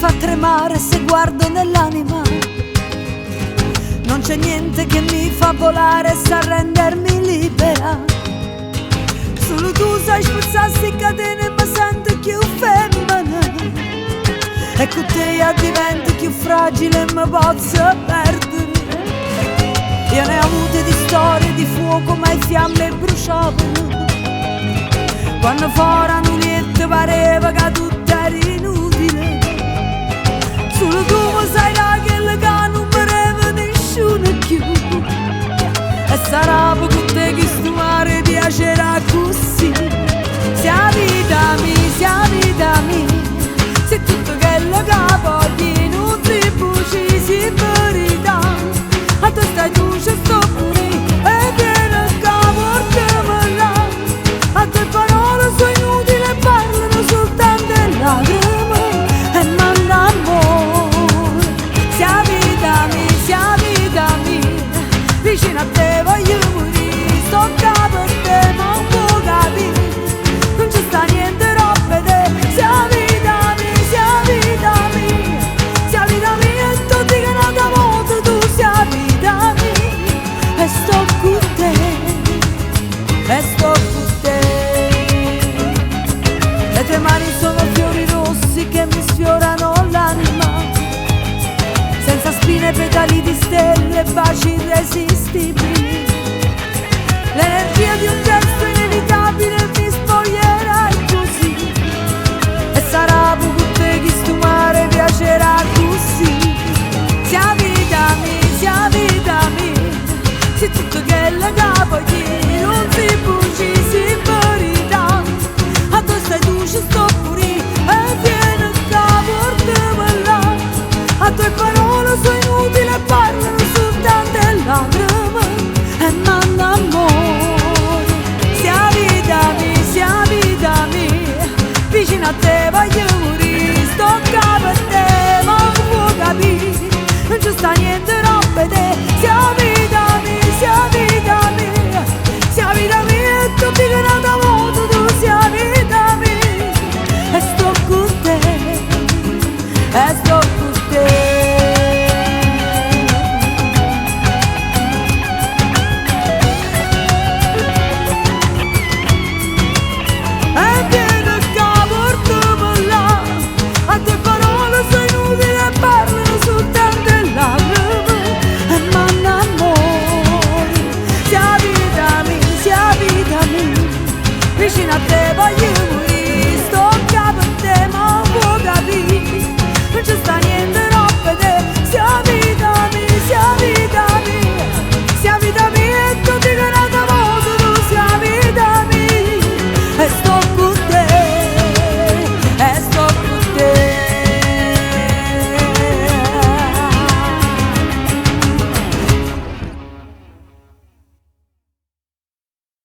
fa tremare se guardo nell'anima. Non c'è niente che mi fa volare, sa rendermi libera. Solo tu sai spezzarsi catene, ma sento più femmina. E con te io divento più fragile, ma posso perdere. Io ne ho avute di storie di fuoco, ma le fiamme bruciavano. Quando forano liette pareva che tutto era inutile. Solo tu mi sai là che non mi reva nessuno più. E sarà con te che sto mare piacerà così. Sia vita mia, se tutto quello che voglio non ti buci, si verità. A te stai tu, ci sto pure, e viene che portami là. A te parole sono inutili, parlano soltanto le lacrime e manda amore. Sia vita mia, vicino a te voglio morire. Sto qua per te, ma non può capire, non ci sta niente roba te. Sia vita mia, sia vita mia, e tutti che nata volta tu sia vita mia. E sto con te, e sto con te. Le tue mani sono fiori rossi che mi sfiorano l'anima, senza spine, petali di stelle, baci irresistibili. L'energia di un gesto inevitabile mi spoglierai così. E sarà con te che sto mare piacerà così. Sia vita mia, se tutto quello che voglio non si buci, si verità. A te stai tu, ci sto pure, e vieni che portami là. A tue parole sono inutili, parlano soltanto le lacrime e manda amore. Sia vita mia, vicino a te voglio morire. Sto qua per te, ma non può capire, non ci sta niente roba te. Sia